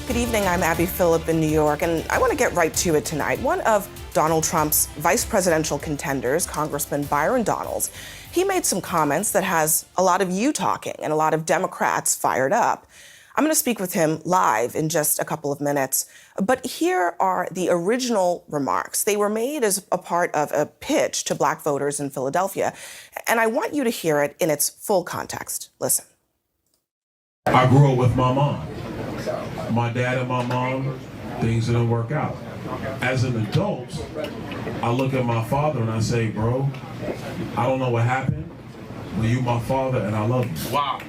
Good evening, I'm Abby Phillip in New York, and I want to get right to it tonight. One of Donald Trump's vice presidential contenders, Congressman Byron Donalds, he made some comments that has a lot of you talking and a lot of Democrats fired up. I'm going to speak with him live in just a couple of minutes, but here are the original remarks. They were made as a part of a pitch to black voters in Philadelphia, and I want you to hear it in its full context. Listen. I grew up with my mom. My dad and my mom, things didn't work out. As an adult, I look at my father and I say, bro, I don't know what happened, but you my father and I love you. Wow.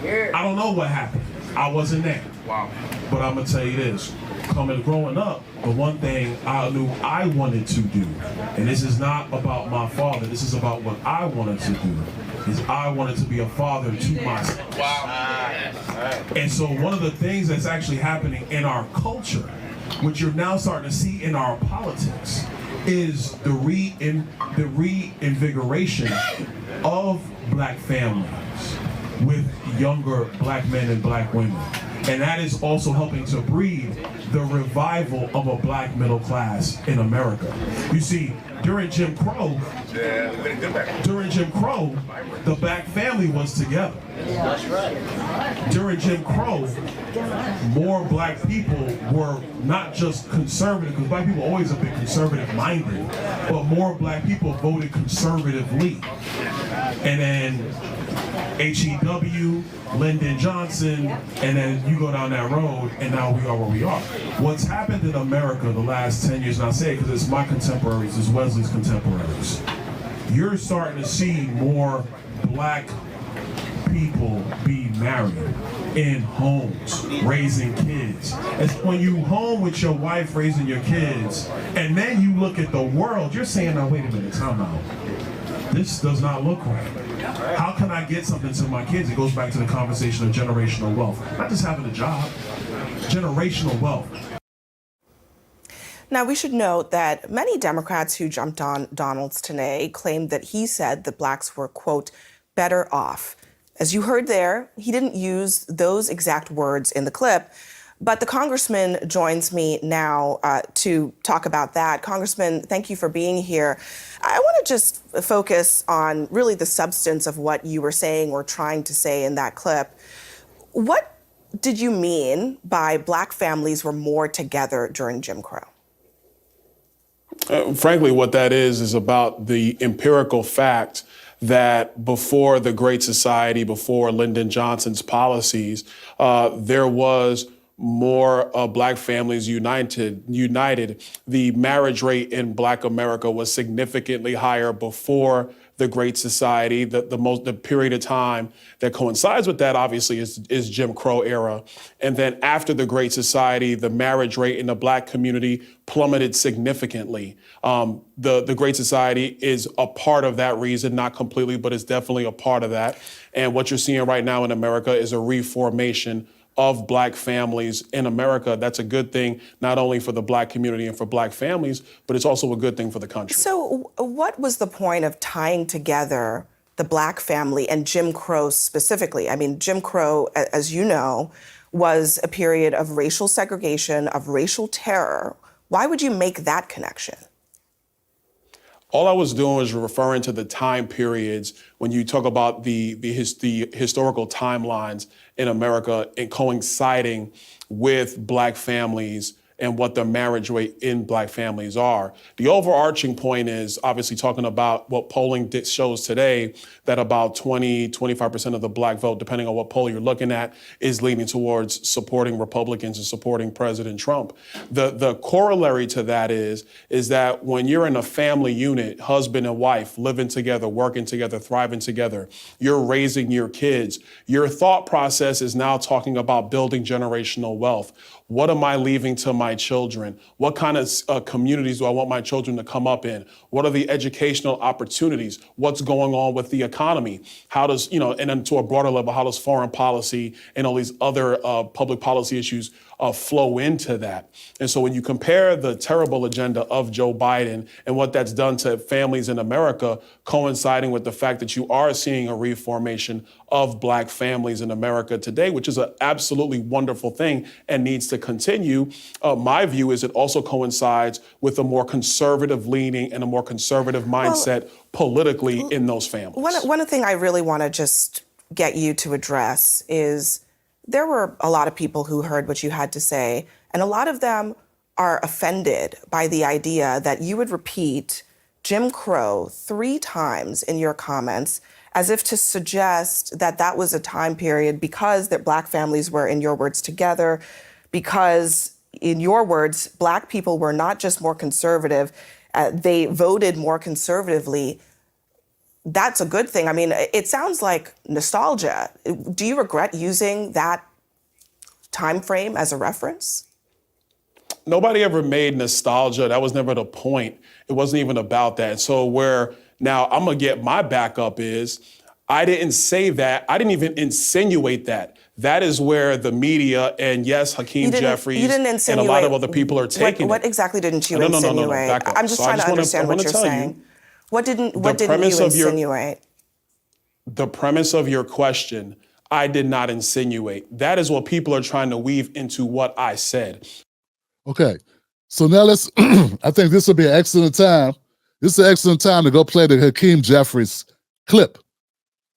I don't know what happened. I wasn't there. Wow. But I'm gonna tell you this, growing up, the one thing I knew I wanted to do, and this is not about my father, this is about what I wanted to do, is I wanted to be a father to myself. Wow. And so one of the things that's actually happening in our culture, which you're now starting to see in our politics, is the reinvigoration of black families with younger black men and black women. And that is also helping to breed the revival of a black middle class in America. You see, during Jim Crow, the black family was together. That's right. During Jim Crow, more black people were not just conservative, because black people always have been conservative minded, but more black people voted conservatively. And then HEW, Lyndon Johnson, and then you go down that road, and now we are where we are. What's happened in America the last 10 years, and I say it because it's my contemporaries, it's Wesley's contemporaries, you're starting to see more black people be married in homes, raising kids. It's when you home with your wife raising your kids, and then you look at the world, you're saying, now wait a minute, time out. This does not look right. How can I get something to my kids? It goes back to the conversation of generational wealth. Not just having a job, generational wealth. Now, we should note that many Democrats who jumped on Donalds today claimed that he said that blacks were, quote, better off. As you heard there, he didn't use those exact words in the clip, but the congressman joins me now to talk about that. Congressman, thank you for being here. I want to just focus on really the substance of what you were saying or trying to say in that clip. What did you mean by black families were more together during Jim Crow? Frankly, what that is about the empirical fact that before the Great Society, before Lyndon Johnson's policies, there was more black families united. The marriage rate in black America was significantly higher before the Great Society. The period of time that coincides with that, obviously, is Jim Crow era. And then after the Great Society, the marriage rate in the black community plummeted significantly. The Great Society is a part of that reason, not completely, but it's definitely a part of that. And what you're seeing right now in America is a reformation of black families in America. That's a good thing, not only for the black community and for black families, but it's also a good thing for the country. So what was the point of tying together the black family and Jim Crow specifically? I mean, Jim Crow, as you know, was a period of racial segregation, of racial terror. Why would you make that connection? All I was doing was referring to the time periods when you talk about the historical timelines in America and coinciding with black families and what the marriage rate in black families are. The overarching point is obviously talking about what polling shows today, that about 25% of the black vote, depending on what poll you're looking at, is leaning towards supporting Republicans and supporting President Trump. The corollary to that is that when you're in a family unit, husband and wife, living together, working together, thriving together, you're raising your kids, your thought process is now talking about building generational wealth. What am I leaving to my children? What kind of communities do I want my children to come up in? What are the educational opportunities? What's going on with the economy? How does, and then to a broader level, how does foreign policy and all these other public policy issues flow into that. And so when you compare the terrible agenda of Joe Biden and what that's done to families in America, coinciding with the fact that you are seeing a reformation of Black families in America today, which is an absolutely wonderful thing and needs to continue, my view is it also coincides with a more conservative leaning and a more conservative mindset politically in those families. One thing I really want to just get you to address is there were a lot of people who heard what you had to say, and a lot of them are offended by the idea that you would repeat Jim Crow 3 times in your comments as if to suggest that that was a time period because that Black families were, in your words, together, because, in your words, Black people were not just more conservative, they voted more conservatively. That's a good thing. I mean, it sounds like nostalgia. Do you regret using that time frame as a reference? Nobody ever made nostalgia. That was never the point. It wasn't even about that. So where now I'm going to get my backup is I didn't say that. I didn't even insinuate that. That is where the media and, yes, Hakeem Jeffries and a lot of other people are taking what it. exactly didn't you insinuate? No, back up. I'm just trying to understand what you're saying. What didn't you insinuate? The premise of your question, I did not insinuate. That is what people are trying to weave into what I said. Okay, so now let's, I think this will be an excellent time. This is an excellent time to go play the Hakeem Jeffries clip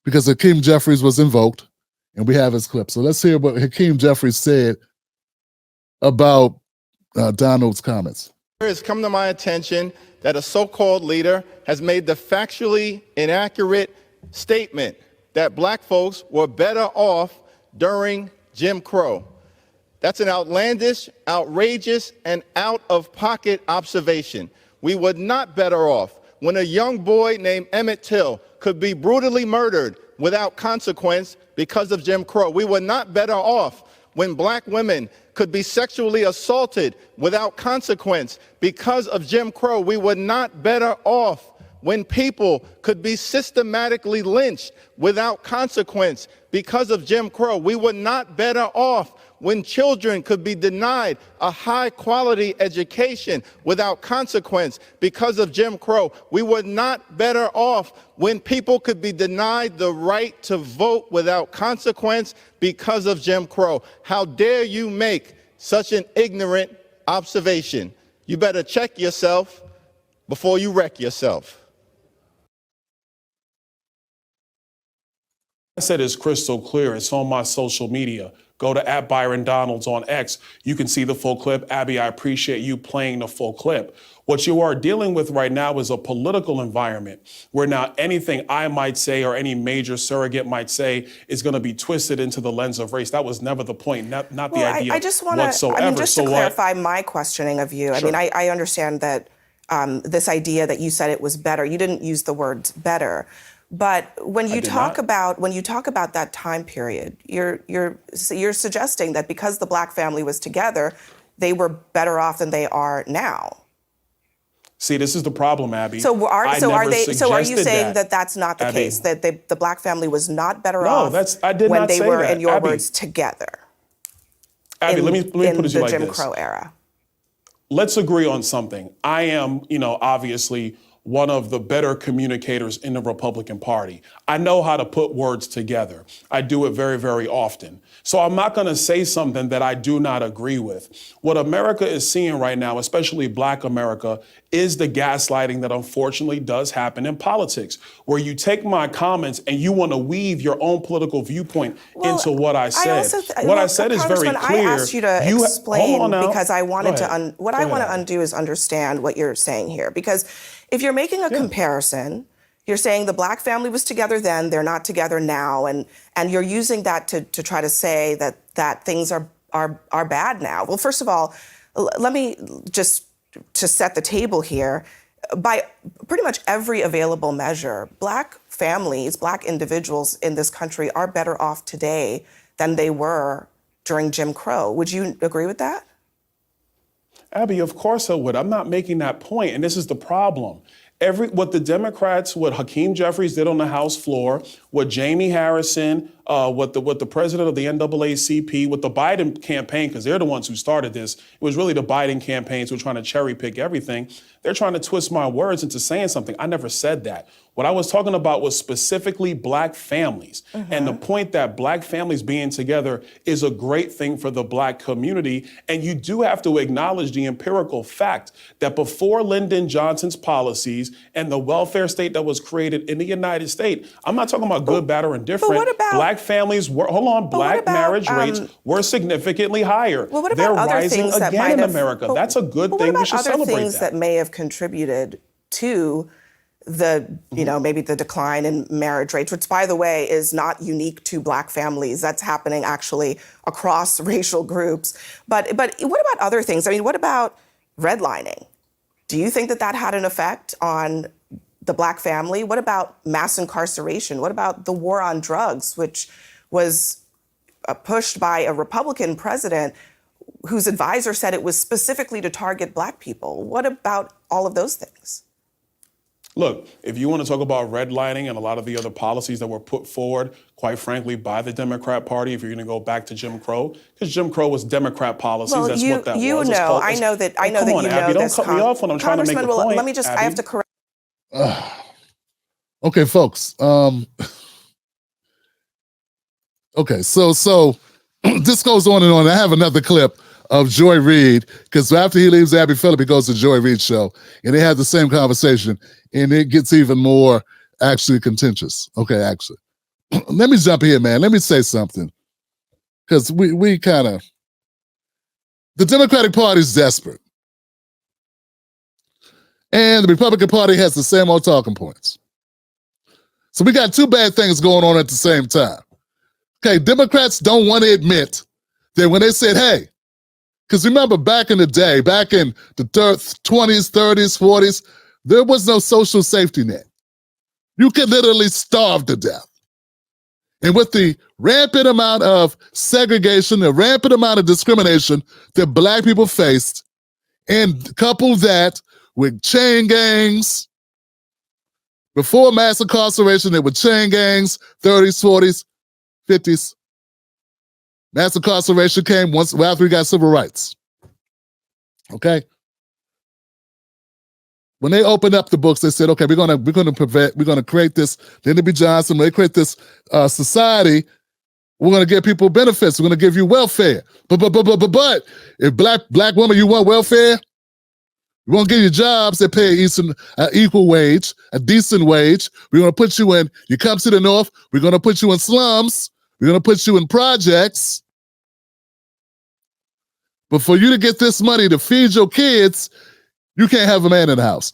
because Hakeem Jeffries was invoked and we have his clip. So let's hear what Hakeem Jeffries said about Donald's comments. It has come to my attention that a so-called leader has made the factually inaccurate statement that Black folks were better off during Jim Crow. That's an outlandish, outrageous, and out-of-pocket observation. We were not better off when a young boy named Emmett Till could be brutally murdered without consequence because of Jim Crow. We were not better off when Black women could be sexually assaulted without consequence because of Jim Crow. We were not better off when people could be systematically lynched without consequence because of Jim Crow. We were not better off when children could be denied a high-quality education without consequence because of Jim Crow. We were not better off when people could be denied the right to vote without consequence because of Jim Crow. How dare you make such an ignorant observation? You better check yourself before you wreck yourself. I said it's crystal clear. It's on my social media. Go to @Byron Donalds on X. You can see the full clip. Abby, I appreciate you playing the full clip. What you are dealing with right now is a political environment where now anything I might say or any major surrogate might say is going to be twisted into the lens of race. That was never the point, not the idea whatsoever. I mean, just to clarify my questioning of you, Sure. I mean, I understand that this idea that you said it was better, you didn't use the words better. But when you talk about that time period, you're suggesting that because the Black family was together, they were better off than they are now. See, this is the problem, Abby. So are you saying that that's not the Abby, case? That the Black family was not better No, off I did when not they say were, that, in your Abby. words, together? Abby, let me put it to you like in the Jim this. Crow era. Let's agree on something. I am, obviously one of the better communicators in the Republican Party. I know how to put words together. I do it very, very often. So I'm not going to say something that I do not agree with. What America is seeing right now, especially Black America, is the gaslighting that unfortunately does happen in politics, where you take my comments and you want to weave your own political viewpoint into what I said. What I said is very clear. I asked you to explain because I wanted to, I want to undo is understand what you're saying here. Because if you're making a comparison, you're saying the Black family was together then, they're not together now, and you're using that to try to say that things are bad now. Well, first of all, let me just to set the table here. By pretty much every available measure, Black families, Black individuals in this country are better off today than they were during Jim Crow. Would you agree with that? Abby, of course I would. I'm not making that point, and this is the problem. What the Democrats, what Hakeem Jeffries did on the House floor, what Jamie Harrison, what the president of the NAACP, with the Biden campaign, because they're the ones who started this. It was really the Biden campaigns who were trying to cherry pick everything. They're trying to twist my words into saying something. I never said that. What I was talking about was specifically black families. And the point that black families being together is a great thing for the black community. And you do have to acknowledge the empirical fact that before Lyndon Johnson's policies and the welfare state that was created in the United States, I'm not talking about good, bad, or indifferent. what about, black families were, black marriage rates were significantly higher. Well, what about They're other rising things that again might in have, America. That's a good thing. We should what about other celebrate things that may have contributed to the, maybe the decline in marriage rates, which, by the way, is not unique to black families. That's happening actually across racial groups. But what about other things? I mean, what about redlining? Do you think that that had an effect on the black family? What about mass incarceration? What about the war on drugs, which was pushed by a Republican president whose advisor said it was specifically to target black people? What about all of those things? Look, if you want to talk about redlining and a lot of the other policies that were put forward, quite frankly, by the Democrat Party, if you're going to go back to Jim Crow, because Jim Crow was Democrat policies. Well, that's what that was. I know that Abby, you know this. Don't cut me off when I'm trying to make a point. Let me just, Abby. I have to correct. Okay, folks. Okay, so this goes on and on. I have another clip of Joy Reid, because after he leaves Abby Phillip, he goes to Joy Reid's show, and they have the same conversation, and it gets even more actually contentious. Okay, actually. Let me jump here, man. Let me say something, because we kind of, the Democratic Party is desperate, and the Republican Party has the same old talking points. So we got two bad things going on at the same time. Okay, Democrats don't want to admit that when they said, hey, because remember back in the day, back in the 20s, 30s, 40s, there was no social safety net. You could literally starve to death. And with the rampant amount of segregation, the rampant amount of discrimination that black people faced, and couple that with chain gangs, before mass incarceration, there were chain gangs, 30s, 40s, 50s. Mass incarceration came once after we got civil rights. Okay? When they opened up the books, they said, okay, we're gonna create this, Lyndon B. Johnson, when they create this society, we're gonna give people benefits, we're gonna give you welfare. But if black woman, you want welfare, we won't give you jobs that pay equal wage, a decent wage. We're gonna put you in, you come to the north, we're gonna put you in slums, we're gonna put you in projects. But for you to get this money to feed your kids, you can't have a man in the house.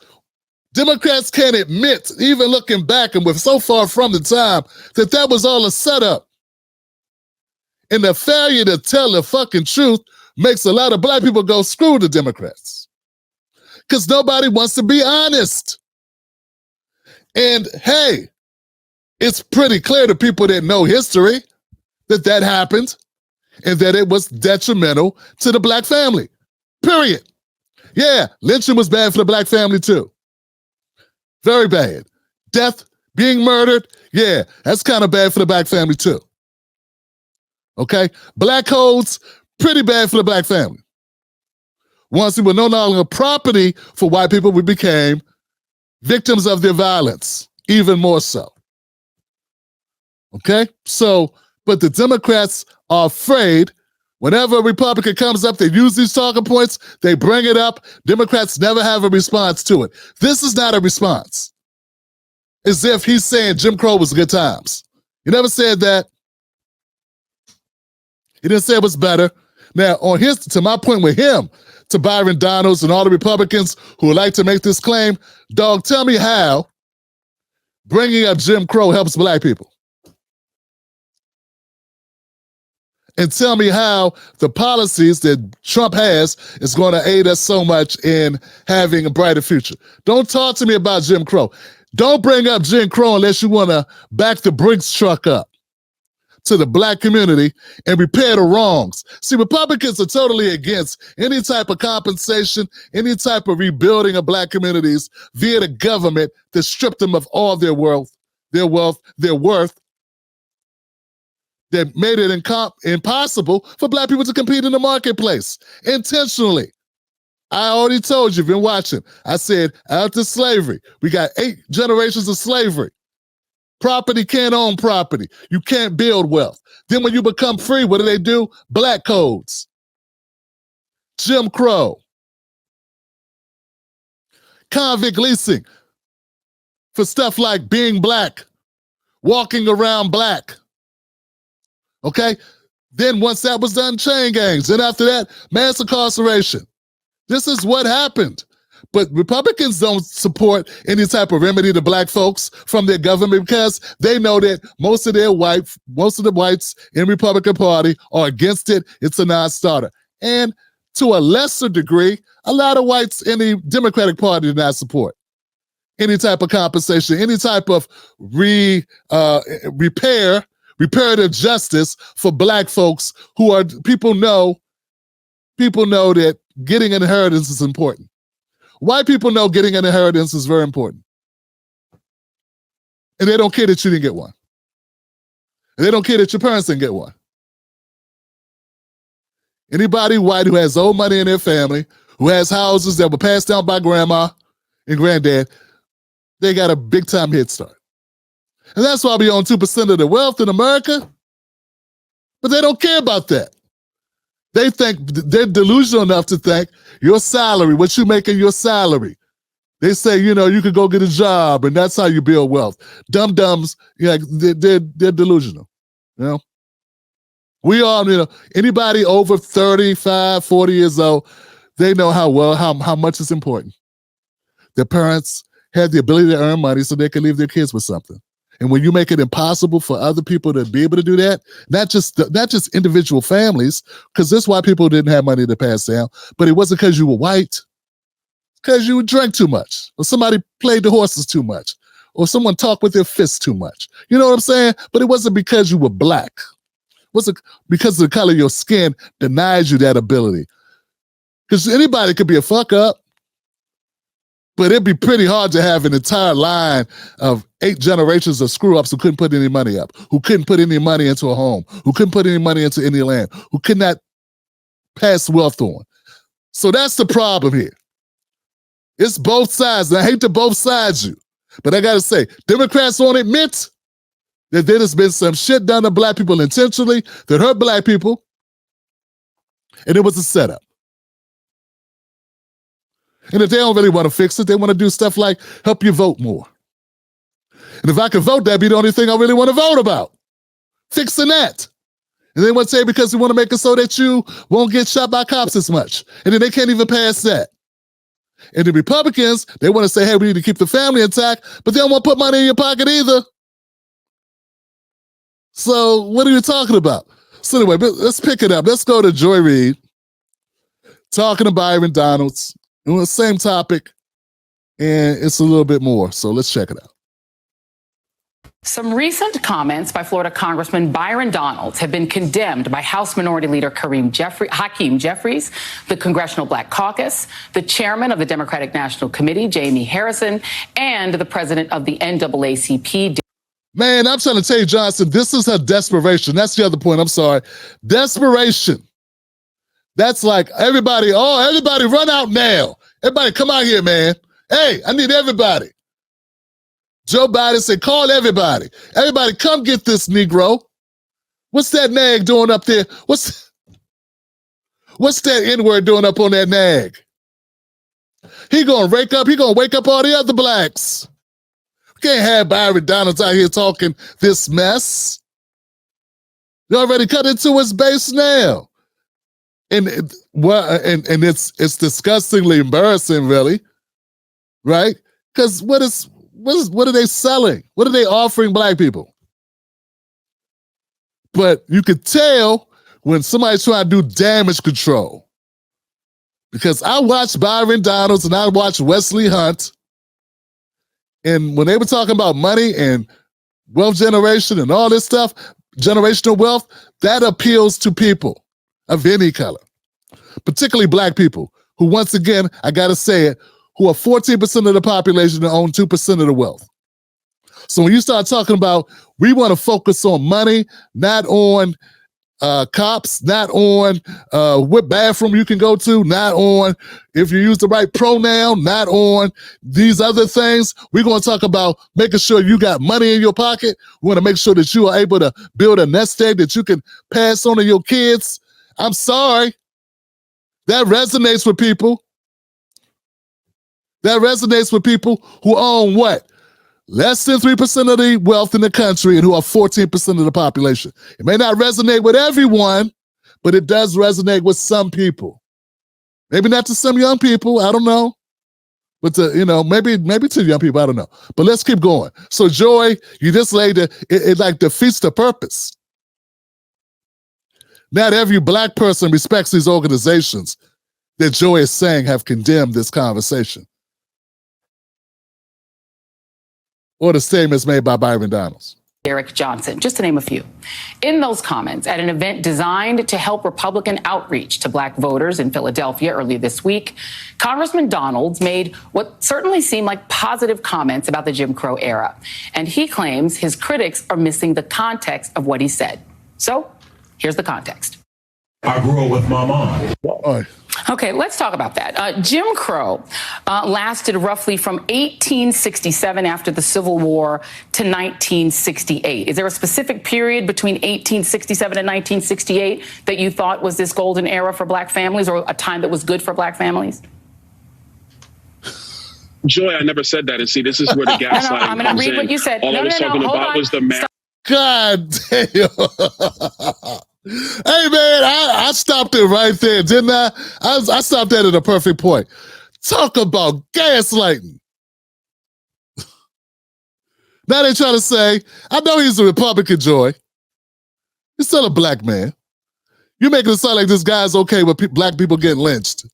Democrats can't admit, even looking back, and we're so far from the time, that that was all a setup. And the failure to tell the fucking truth makes a lot of black people go, screw the Democrats. Because nobody wants to be honest. And hey, it's pretty clear to people that know history that that happened and that it was detrimental to the black family, period. Yeah, lynching was bad for the black family too. Very bad. Death, being murdered, yeah, that's kind of bad for the black family too. Okay? Black codes, pretty bad for the black family. Once we were no longer property for white people, we became victims of their violence, even more so. Okay? So, but the Democrats are afraid. Whenever a Republican comes up, they use these talking points, they bring it up. Democrats never have a response to it. This is not a response. As if he's saying Jim Crow was good times. He never said that. He didn't say it was better. Now, on his, to my point with him, to Byron Donalds and all the Republicans who would like to make this claim, dog, tell me how bringing up Jim Crow helps black people. And tell me how the policies that Trump has is going to aid us so much in having a brighter future. Don't talk to me about Jim Crow. Don't bring up Jim Crow unless you want to back the Brinks truck up to the black community and repair the wrongs. See, Republicans are totally against any type of compensation, any type of rebuilding of black communities via the government that stripped them of all their wealth, their worth, that made it impossible for black people to compete in the marketplace intentionally. I already told you, if you've been watching, I said after slavery, we got 8 generations of slavery. Property can't own property. You can't build wealth. Then when you become free, what do? Black codes. Jim Crow. Convict leasing for stuff like being black, walking around black. Okay? Then once that was done, chain gangs. Then after that, mass incarceration. This is what happened. But Republicans don't support any type of remedy to black folks from their government because they know that most of the whites in Republican Party are against it. It's a non-starter. And to a lesser degree, a lot of whites in the Democratic Party do not support any type of compensation, any type of reparative justice for black folks who are, people know that getting an inheritance is important. White people know getting an inheritance is very important. And they don't care that you didn't get one. And they don't care that your parents didn't get one. Anybody white who has old money in their family, who has houses that were passed down by grandma and granddad, they got a big time head start. And that's why we own 2% of the wealth in America. But they don't care about that. They think, they're delusional enough to think your salary, what you make in your salary. They say, you could go get a job and that's how you build wealth. Dum-dums, they're delusional, We all, anybody over 35, 40 years old, they know how much is important. Their parents had the ability to earn money so they can leave their kids with something. And when you make it impossible for other people to be able to do that, not just individual families, because that's why people didn't have money to pass down, but it wasn't because you were white, because you drank too much, or somebody played the horses too much, or someone talked with their fists too much. You know what I'm saying? But it wasn't because you were black. It wasn't because the color of your skin denied you that ability. Because anybody could be a fuck up. But it'd be pretty hard to have an entire line of 8 generations of screw-ups who couldn't put any money up, who couldn't put any money into a home, who couldn't put any money into any land, who could not pass wealth on. So that's the problem here. It's both sides, and I hate to both sides you, but I gotta say, Democrats won't admit that there has been some shit done to black people intentionally that hurt black people, and it was a setup. And if they don't really want to fix it, they want to do stuff like help you vote more. And if I could vote, that'd be the only thing I really want to vote about. Fixing that. And they want to say because we want to make it so that you won't get shot by cops as much. And then they can't even pass that. And the Republicans, they want to say, hey, we need to keep the family intact, but they don't want to put money in your pocket either. So what are you talking about? So anyway, let's pick it up. Let's go to Joy Reid talking to Byron Donalds. And the same topic, and it's a little bit more. So let's check it out. Some recent comments by Florida Congressman Byron Donalds have been condemned by House Minority Leader Hakeem Jeffries, the Congressional Black Caucus, the chairman of the Democratic National Committee, Jamie Harrison, and the president of the NAACP. Man, I'm trying to tell you, Johnson, this is her desperation. That's the other point. I'm sorry. Desperation. That's like everybody run out now. Everybody come out here, man. Hey, I need everybody. Joe Biden said, call everybody. Everybody come get this Negro. What's that nag doing up there? What's that N-word doing up on that nag? He gonna wake up all the other blacks. We can't have Byron Donalds out here talking this mess. You already cut into his base now. And it's disgustingly embarrassing, really, right? Because what are they selling? What are they offering black people? But you could tell when somebody's trying to do damage control. Because I watched Byron Donalds and I watched Wesley Hunt, and when they were talking about money and wealth generation and all this stuff, generational wealth, that appeals to people of any color, particularly black people, who, once again, I gotta say it, who are 14% of the population and own 2% of the wealth. So when you start talking about we want to focus on money, not on cops, not on what bathroom you can go to, not on if you use the right pronoun, not on these other things. We're going to talk about making sure you got money in your pocket. We want to make sure that you are able to build a nest egg that you can pass on to your kids. I'm sorry. That resonates with people. That resonates with people who own what? Less than 3% of the wealth in the country and who are 14% of the population. It may not resonate with everyone, but it does resonate with some people. Maybe not to some young people, I don't know. But to, maybe to young people, I don't know. But let's keep going. So Joy, you just laid it like defeats the purpose. Not every black person respects these organizations that Joy is saying have condemned this conversation. Or the statements made by Byron Donalds. Derek Johnson, just to name a few. In those comments at an event designed to help Republican outreach to black voters in Philadelphia earlier this week, Congressman Donalds made what certainly seemed like positive comments about the Jim Crow era. And he claims his critics are missing the context of what he said. So here's the context. I grew up with my mom. Okay, let's talk about that. Jim Crow lasted roughly from 1867 after the Civil War to 1968. Is there a specific period between 1867 and 1968 that you thought was this golden era for black families, or a time that was good for black families? Joy, I never said that. And see, this is where the gaslighting I'm going to read what you said. All I was talking about was the marriage. God damn. Hey, man, I stopped it right there, didn't I? I stopped that at a perfect point. Talk about gaslighting. Now they try to say, I know he's a Republican, Joy. He's still a black man. You're making it sound like this guy's okay with black people getting lynched.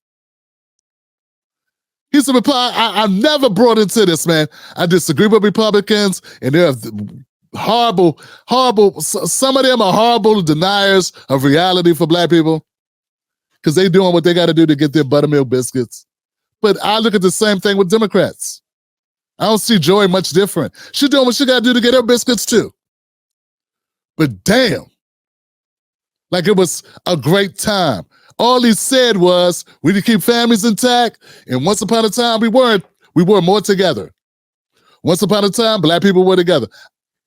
He's a Republican. I never brought into this, man. I disagree with Republicans, and they're horrible. Some of them are horrible deniers of reality for black people because they doing what they got to do to get their buttermilk biscuits. But I look at the same thing with Democrats. I don't see Joy much different. She's doing what she got to do to get her biscuits too. But damn, like it was a great time. All he said was we need to keep families intact, and once upon a time we were more together. Once upon a time, black people were together.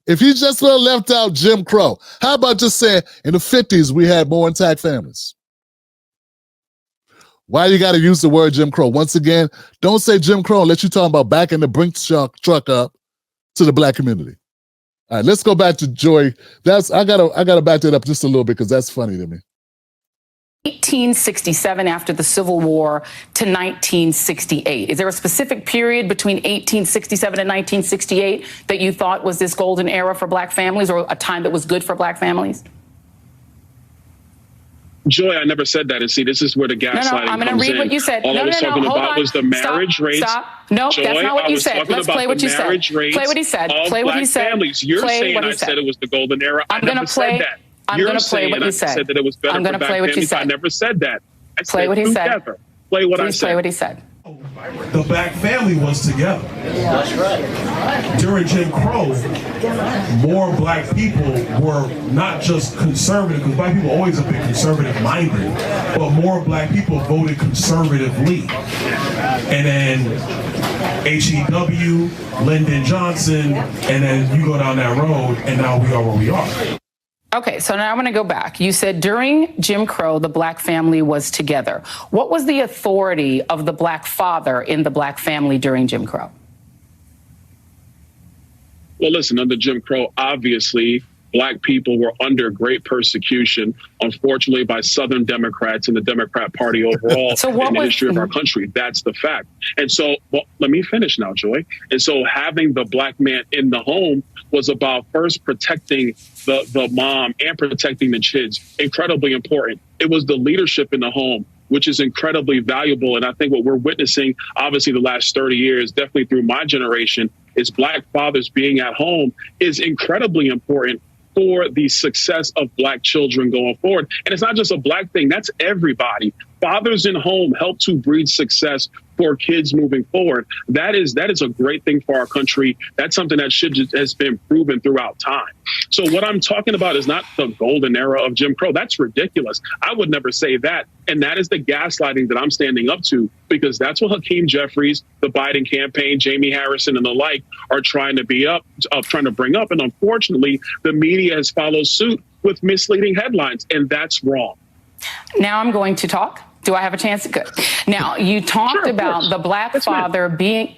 If he just would have left out Jim Crow, how about just saying in the 50s we had more intact families? Why you got to use the word Jim Crow? Once again, don't say Jim Crow unless you're talking about backing the Brinks truck up to the black community. All right, let's go back to Joy. I gotta back that up just a little bit because that's funny to me. 1867 after the Civil War to 1968. Is there a specific period between 1867 and 1968 that you thought was this golden era for black families, or a time that was good for black families? Joy, I never said that. And see, this is where the gaslighting comes in. I'm going to read what you said. All I was talking about was the marriage rates. Stop. No, Joy, that's not what you said. Let's play what you said. Play what he said. Play what he said. You're saying I said it was the golden era. I never said that. I'm going to play what you said. I said that it was better for black families. I never said that. I play what he said. Play what I said. Play what he said. The black family was together. That's right. During Jim Crow, more black people were not just conservative, because black people always have been conservative-minded, but more black people voted conservatively. And then H.E.W., Lyndon Johnson, and then you go down that road, and now we are where we are. Okay, so now I'm going to go back. You said during Jim Crow, the black family was together. What was the authority of the black father in the black family during Jim Crow? Well, listen, under Jim Crow, obviously, black people were under great persecution, unfortunately, by Southern Democrats and the Democrat Party overall in the history of our country. That's the fact. And so, well, let me finish now, Joy. And so having the black man in the home was about first protecting the mom and protecting the kids. Incredibly important. It was the leadership in the home, which is incredibly valuable. And I think what we're witnessing, obviously, the last 30 years, definitely through my generation, is black fathers being at home is incredibly important for the success of black children going forward. And it's not just a black thing, that's everybody. Fathers in home help to breed success for kids moving forward. That is a great thing for our country. That's something that has been proven throughout time. So what I'm talking about is not the golden era of Jim Crow. That's ridiculous. I would never say that. And that is the gaslighting that I'm standing up to, because that's what Hakeem Jeffries, the Biden campaign, Jamie Harrison, and the like are trying to bring up. And unfortunately, the media has followed suit with misleading headlines, and that's wrong. Now I'm going to talk. Do I have a chance? Good. Now, you talked about the black father being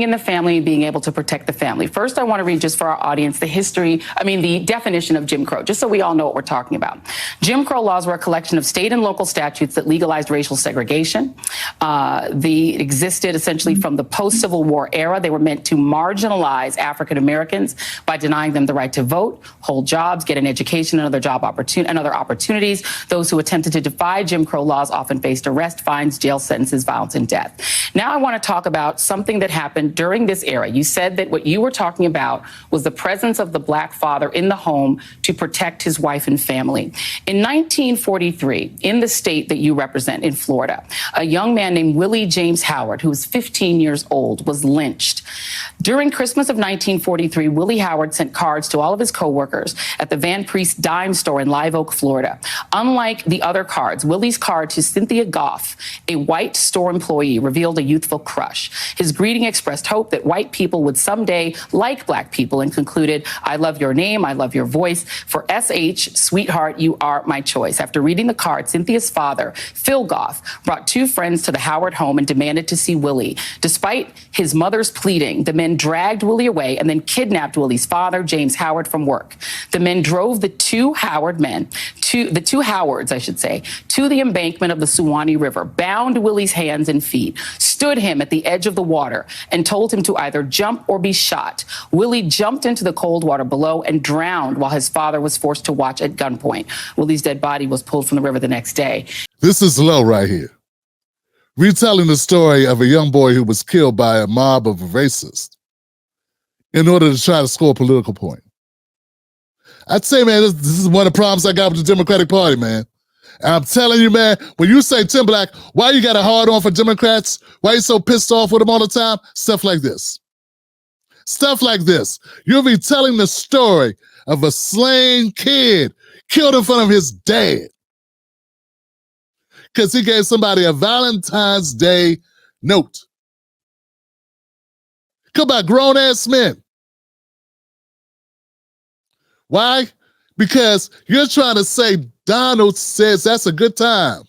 in the family and being able to protect the family. First, I want to read just for our audience the definition of Jim Crow, just so we all know what we're talking about. Jim Crow laws were a collection of state and local statutes that legalized racial segregation. They existed essentially from the post-Civil War era. They were meant to marginalize African Americans by denying them the right to vote, hold jobs, get an education, and other opportunities. Those who attempted to defy Jim Crow laws often faced arrest, fines, jail sentences, violence, and death. Now I want to talk about something that happened during this era. You said that what you were talking about was the presence of the black father in the home to protect his wife and family. In 1943, in the state that you represent, in Florida, a young man named Willie James Howard, who was 15 years old, was lynched. During Christmas of 1943, Willie Howard sent cards to all of his coworkers at the Van Priest Dime Store in Live Oak, Florida. Unlike the other cards, Willie's card to Cynthia Goff, a white store employee, revealed a youthful crush. His greeting expressed hope that white people would someday like black people and concluded, "I love your name, I love your voice. For SH, sweetheart, you are my choice." After reading the card, Cynthia's father, Phil Goff, brought two friends to the Howard home and demanded to see Willie. Despite his mother's pleading, the men dragged Willie away and then kidnapped Willie's father, James Howard, from work. The men drove the two Howards, I should say, to the embankment of the Suwannee River, bound Willie's hands and feet, stood him at the edge of the water, and told him to either jump or be shot. Willie jumped into the cold water below and drowned while his father was forced to watch at gunpoint. Willie's dead body was pulled from the river the next day. This is low right here. Retelling the story of a young boy who was killed by a mob of racists in order to try to score a political point. I'd say, man, this is one of the problems I got with the Democratic Party, man. And I'm telling you, man, when you say Tim Black, why you got a hard on for Democrats? Why you so pissed off with them all the time? Stuff like this. Stuff like this. You'll be telling the story of a slain kid killed in front of his dad because he gave somebody a Valentine's Day note. Come by grown-ass men. Why? Because you're trying to say Donald says that's a good time.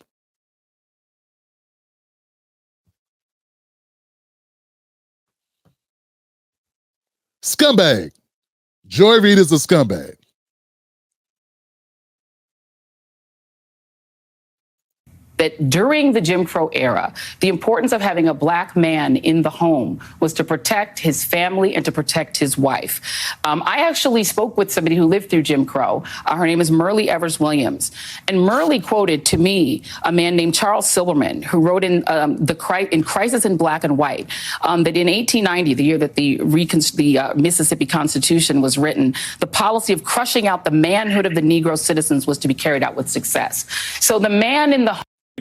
Scumbag. Joy Reid is a scumbag. That during the Jim Crow era, the importance of having a black man in the home was to protect his family and to protect his wife. I actually spoke with somebody who lived through Jim Crow. Her name is Merle Evers Williams. And Merle quoted to me a man named Charles Silverman, who wrote in Crisis in Black and White, that in 1890, the year that the Mississippi Constitution was written, the policy of crushing out the manhood of the Negro citizens was to be carried out with success. So the man in the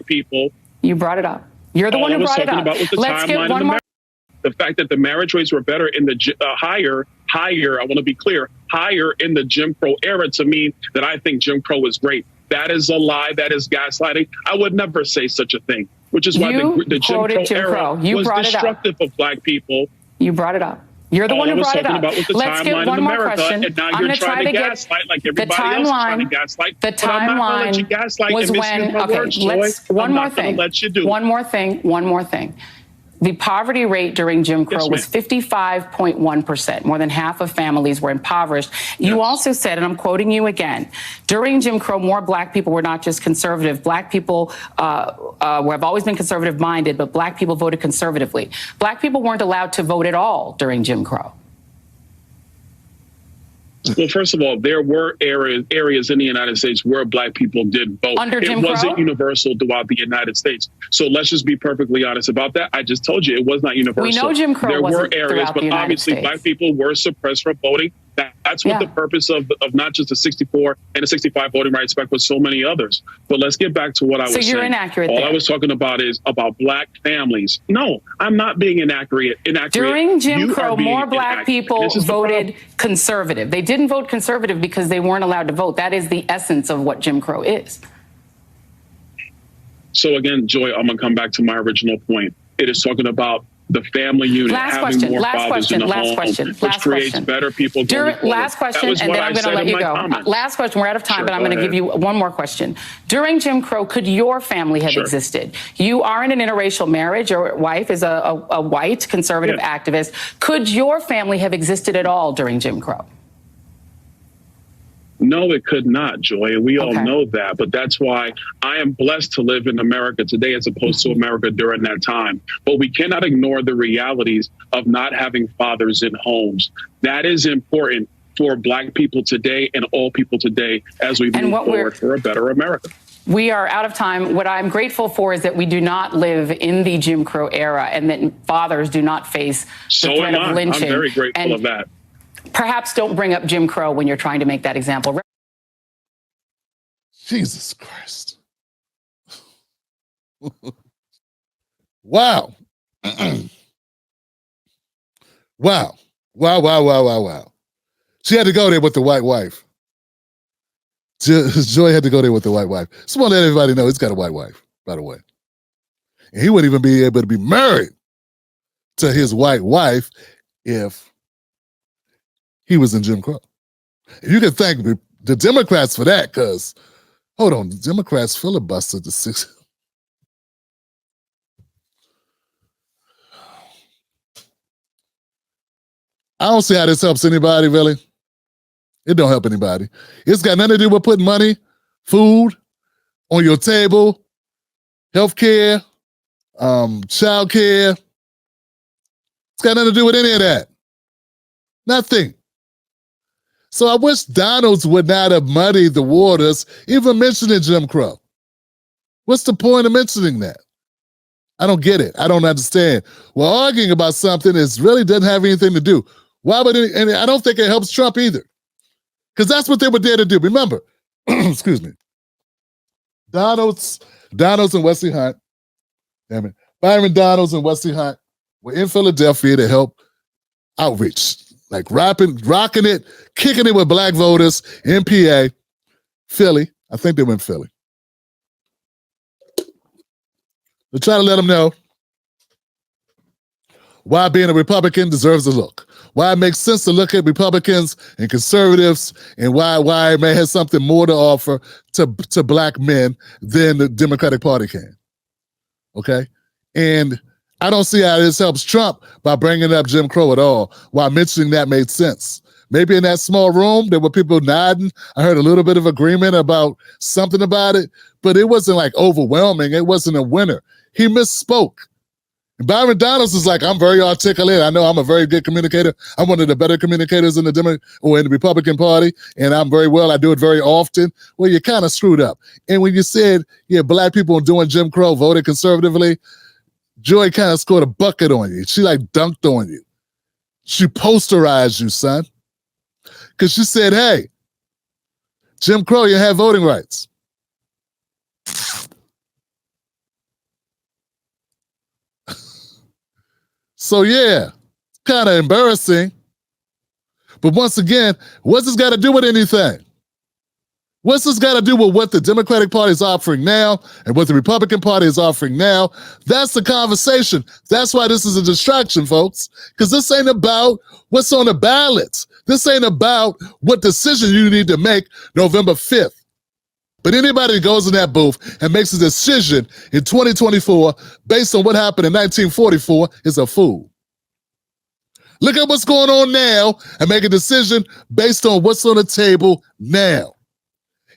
people. You brought it up. You're the one who brought it up. Let's get one more. The fact that the marriage rates were better in the higher, I want to be clear, higher in the Jim Crow era to mean that I think Jim Crow is great. That is a lie. That is gaslighting. I would never say such a thing, which is why the Jim Crow era was destructive of black people. You brought it up. You're the one who brought it up. Let's get one more question. And now you're trying to gaslight like everybody else is trying to gaslight. The timeline was when, one more thing. The poverty rate during Jim Crow was 55.1%. More than half of families were impoverished. You also said, and I'm quoting you again, during Jim Crow, more black people were not just conservative. Black people have always been conservative minded, but black people voted conservatively. Black people weren't allowed to vote at all during Jim Crow. Well, first of all, there were areas in the United States where black people did vote. It wasn't universal throughout the United States. So let's just be perfectly honest about that. I just told you it was not universal. We know Jim Crow there wasn't were areas, but obviously black people were suppressed from voting That's what the purpose of not just the 64 and the 65 voting rights act, but so many others. But let's get back to what I was saying. So you're inaccurate All there. I was talking about is about black families. No, I'm not being inaccurate. During Jim You Crow, are being more black inaccurate. people This is the voted problem. conservative. They didn't vote conservative because they weren't allowed to vote. That is the essence of what Jim Crow is. So again, Joy, I'm going to come back to my original point. It is talking about the family unit, having more fathers in the home, which creates better people going forward. Last question, and then I'm going to let you go. Last question. We're out of time, but I'm going to give you one more question. During Jim Crow, could your family have existed? You are in an interracial marriage. Your wife is a white conservative activist. Could your family have existed at all during Jim Crow? No, it could not, Joy, and we all know that. But that's why I am blessed to live in America today as opposed to America during that time. But we cannot ignore the realities of not having fathers in homes. That is important for black people today and all people today as we move forward for a better America. We are out of time. What I'm grateful for is that we do not live in the Jim Crow era and that fathers do not face the threat of lynching. I'm very grateful of that. Perhaps don't bring up Jim Crow when you're trying to make that example. Jesus Christ. Wow. Wow. Wow. She had to go there with the white wife. Joy had to go there with the white wife. Just want to let everybody know he's got a white wife, by the way. And he wouldn't even be able to be married to his white wife if he was in Jim Crow. You can thank the Democrats for that, because, hold on, the Democrats filibustered the 6. I don't see how this helps anybody, really. It don't help anybody. It's got nothing to do with putting money, food on your table, healthcare, childcare. It's got nothing to do with any of that. Nothing. So I wish Donalds would not have muddied the waters, even mentioning Jim Crow. What's the point of mentioning that? I don't get it. I don't understand. We're arguing about something that really doesn't have anything to do. Why would it? And I don't think it helps Trump either, because that's what they were there to do. Remember, excuse me, Donalds and Wesley Hunt, Byron Donalds and Wesley Hunt were in Philadelphia to help outreach. Like rocking it, kicking it with black voters in PA, Philly. I think they were in Philly. They're trying to let them know why being a Republican deserves a look. Why it makes sense to look at Republicans and conservatives, and why it may have something more to offer to black men than the Democratic Party can. Okay? And I don't see how this helps Trump by bringing up Jim Crow at all. Why mentioning that made sense. Maybe in that small room, there were people nodding. I heard a little bit of agreement about something about it, but it wasn't like overwhelming. It wasn't a winner. He misspoke. And Byron Donalds is like, I'm very articulate. I know I'm a very good communicator. I'm one of the better communicators in the Republican Party, and I'm very well. I do it very often. Well, you kind of screwed up. And when you said, black people doing Jim Crow voted conservatively, Joy kind of scored a bucket on you. She like dunked on you. She posterized you, son. Because she said, hey, Jim Crow, you have voting rights. So yeah, kind of embarrassing. But once again, what's this got to do with anything? What's this got to do with what the Democratic Party is offering now and what the Republican Party is offering now? That's the conversation. That's why this is a distraction, folks, because this ain't about what's on the ballots. This ain't about what decision you need to make November 5th. But anybody who goes in that booth and makes a decision in 2024 based on what happened in 1944 is a fool. Look at what's going on now and make a decision based on what's on the table now.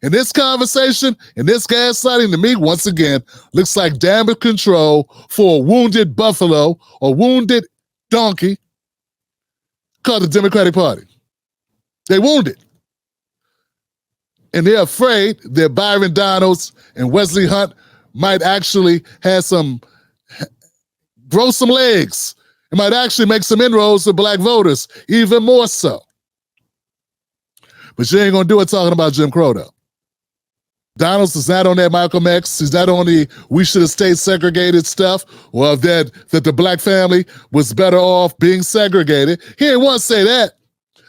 And this conversation and this gaslighting to me, once again, looks like damage control for a wounded buffalo or wounded donkey called the Democratic Party. They wounded. And they're afraid that Byron Donalds and Wesley Hunt might actually grow some legs. It might actually make some inroads to black voters, even more so. But you ain't gonna do it talking about Jim Crow though. Donalds is not on that Malcolm X. He's not on the we should have stayed segregated stuff, or that the black family was better off being segregated. He ain't want to say that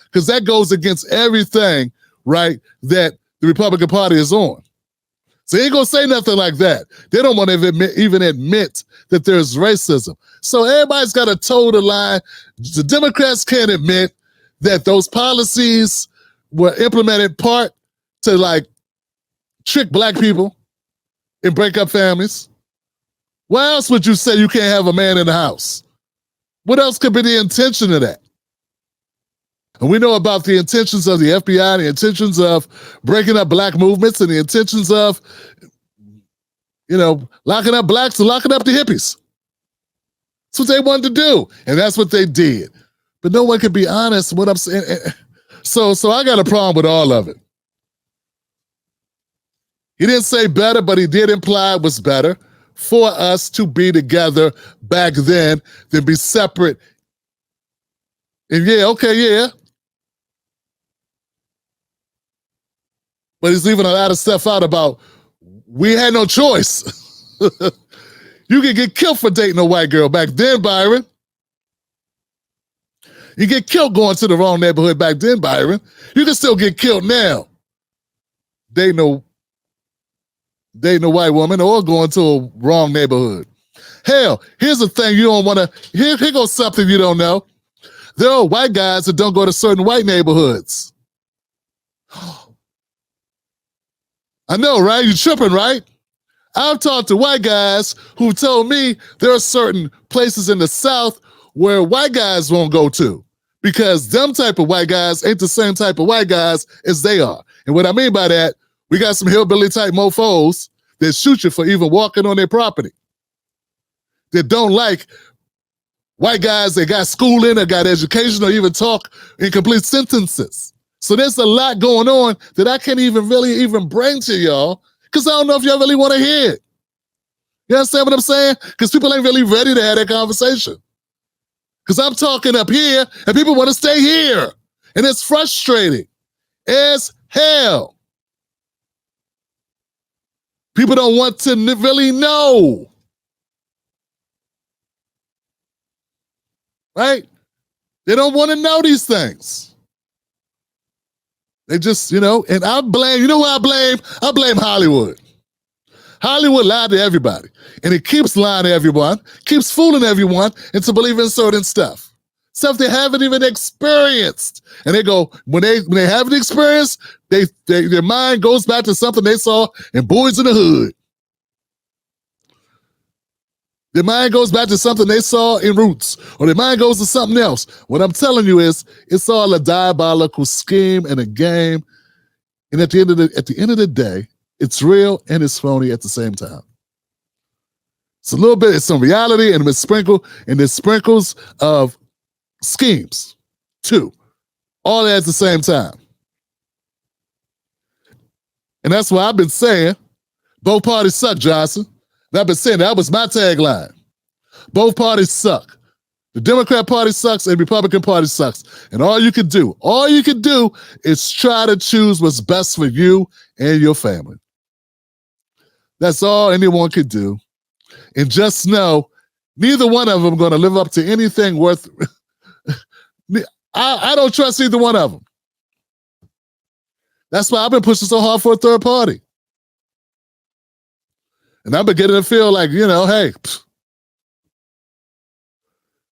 because that goes against everything, right, that the Republican Party is on. So he ain't gonna say nothing like that. They don't want to even admit that there's racism. So everybody's got to toe the line. The Democrats can't admit that those policies were implemented part to like trick black people and break up families. Why else would you say you can't have a man in the house? What else could be the intention of that? And we know about the intentions of the FBI, the intentions of breaking up black movements, and the intentions of, locking up blacks and locking up the hippies. That's what they wanted to do, and that's what they did. But no one can be honest with what I'm saying. So I got a problem with all of it. He didn't say better, but he did imply it was better for us to be together back then than be separate. And yeah. But he's leaving a lot of stuff out about we had no choice. You could get killed for dating a white girl back then, Byron. You get killed going to the wrong neighborhood back then, Byron. You can still get killed now. Dating a white woman or going to a wrong neighborhood. Hell, here's the thing you don't want to, here goes something you don't know. There are white guys that don't go to certain white neighborhoods. I know, right? You're tripping, right? I've talked to white guys who told me there are certain places in the South where white guys won't go to because them type of white guys ain't the same type of white guys as they are. And what I mean by that, we got some hillbilly type mofos that shoot you for even walking on their property. That don't like white guys that got schooling or got education or even talk in complete sentences. So there's a lot going on that I can't even really bring to y'all because I don't know if y'all really want to hear it. You understand what I'm saying? Because people ain't really ready to have that conversation. Because I'm talking up here and people want to stay here. And it's frustrating as hell. People don't want to really know. Right? They don't want to know these things. They just, and I blame, you know who I blame? I blame Hollywood. Hollywood lied to everybody. And it keeps lying to everyone, keeps fooling everyone into believing certain stuff. Stuff they haven't even experienced. And they go, when they haven't experienced, their mind goes back to something they saw in Boys in the Hood. Their mind goes back to something they saw in Roots, or their mind goes to something else. What I'm telling you is, it's all a diabolical scheme and a game. And at the end of the day, it's real and it's phony at the same time. It's a little bit, it's some reality, and there's sprinkles of schemes too, all at the same time. And that's why I've been saying, both parties suck, Johnson. And I've been saying that was my tagline. Both parties suck. The Democrat Party sucks and the Republican Party sucks. And all you can do is try to choose what's best for you and your family. That's all anyone can do. And just know, neither one of them are going to live up to anything worth. I don't trust either one of them. That's why I've been pushing so hard for a third party. And I'm beginning to feel like, hey,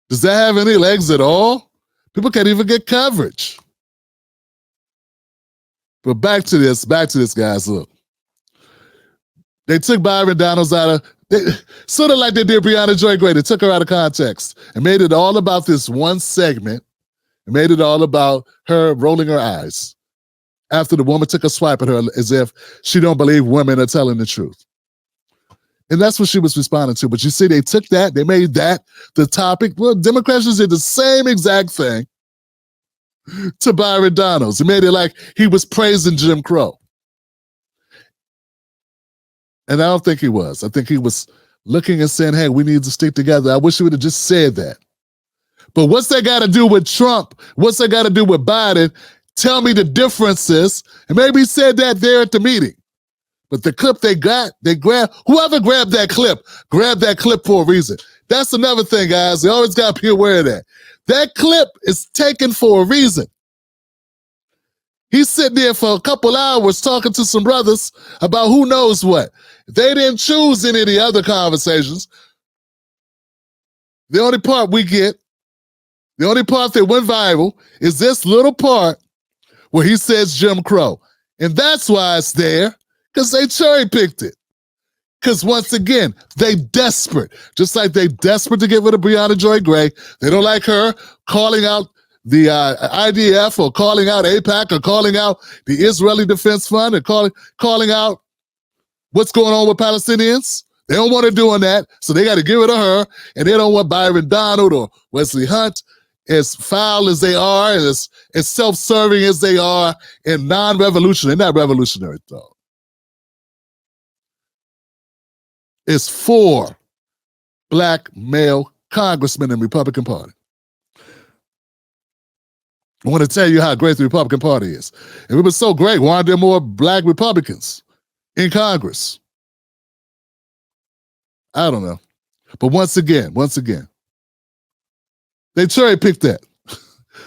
does that have any legs at all? People can't even get coverage. But back to this, guys. Look, they took Byron Donalds sort of like they did Breonna Joy Gray. They took her out of context and made it all about this one segment and made it all about her rolling her eyes after the woman took a swipe at her as if she don't believe women are telling the truth. And that's what she was responding to. But you see, they took that, they made that the topic. Well, Democrats did the same exact thing to Byron Donalds. He made it like he was praising Jim Crow. And I don't think he was. I think he was looking and saying, hey, we need to stick together. I wish he would have just said that. But what's that got to do with Trump? What's that got to do with Biden? Tell me the differences. And maybe he said that there at the meeting. But the clip they grabbed, whoever grabbed that clip for a reason. That's another thing, guys. They always got to be aware of that. That clip is taken for a reason. He's sitting there for a couple hours talking to some brothers about who knows what. They didn't choose any of the other conversations. The only part we get, the only part that went viral is this little part where he says Jim Crow. And that's why it's there, because they cherry-picked it. Because once again, they desperate. Just like they desperate to get rid of Breonna Joy Gray. They don't like her calling out the IDF or calling out AIPAC or calling out the Israeli Defense Fund or calling out what's going on with Palestinians. They don't want her doing that, so they got to give it to her. And they don't want Byron Donalds or Wesley Hunt, as foul as they are, and as self-serving as they are, and non-revolutionary. They're not revolutionary, though. It's 4 black male congressmen in the Republican Party. I want to tell you how great the Republican Party is. If it was so great, why aren't there more black Republicans in Congress? I don't know. But once again, they cherry-picked that.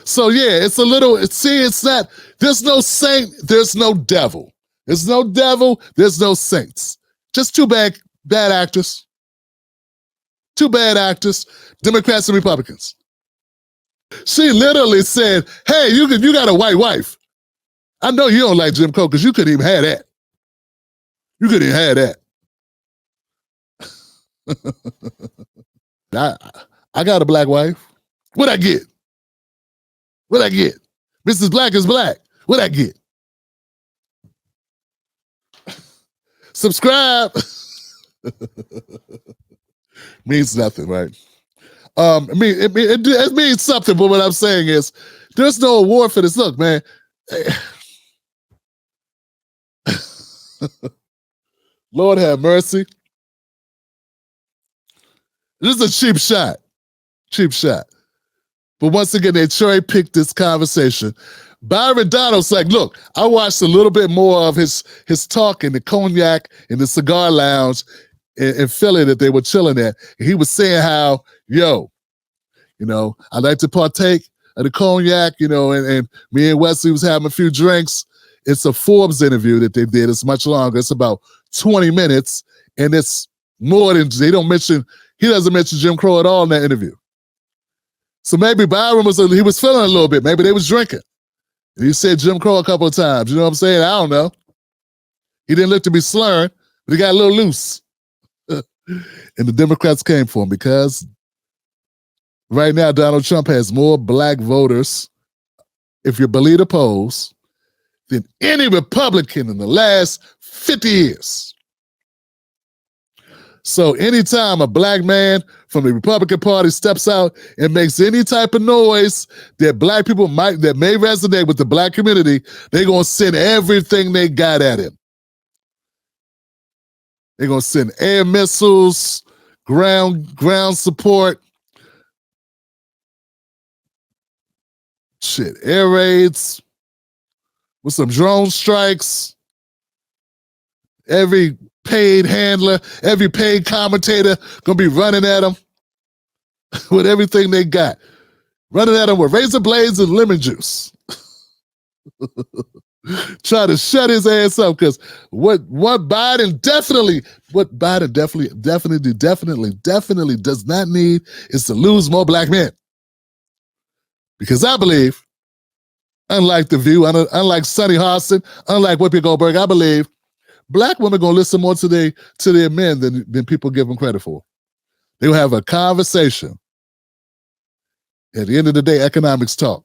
So yeah, it's a little, it's not, there's no saint, there's no devil. There's no devil, there's no saints. Just two bad actors. Two bad actors, Democrats and Republicans. She literally said, hey, you got a white wife. I know you don't like Jim Crow because you couldn't even have that. You couldn't even have that. I got a black wife. What'd I get? What'd I get? Mrs. Black is black. What'd I get? Subscribe. Means nothing, right? It means something, but what I'm saying is there's no award for this. Look, man. Lord have mercy. This is a cheap shot. Cheap shot. But once again, they cherry-picked this conversation. Byron Donalds like, look, I watched a little bit more of his talk in the cognac in the cigar lounge in Philly that they were chilling at. And he was saying how, I like to partake of the cognac, and me and Wesley was having a few drinks. It's a Forbes interview that they did. It's much longer. It's about 20 minutes, and it's more than, he doesn't mention Jim Crow at all in that interview. So maybe Byron he was feeling a little bit. Maybe they was drinking. And he said Jim Crow a couple of times. You know what I'm saying? I don't know. He didn't look to be slurring, but he got a little loose. And the Democrats came for him because right now Donald Trump has more black voters, if you believe the polls, than any Republican in the last 50 years. So anytime a black man from the Republican Party steps out and makes any type of noise that black people that may resonate with the black community, they're going to send everything they got at him. They're going to send air missiles, ground support, air raids, with some drone strikes. Every paid handler, every paid commentator gonna be running at them with everything they got. Running at him with razor blades and lemon juice. Try to shut his ass up, because what Biden definitely does not need is to lose more black men. Because I believe, unlike The View, unlike Sonny Harson, unlike Whoopi Goldberg, I believe black women gonna listen more to their men than people give them credit for. They'll have a conversation. At the end of the day, economics talk.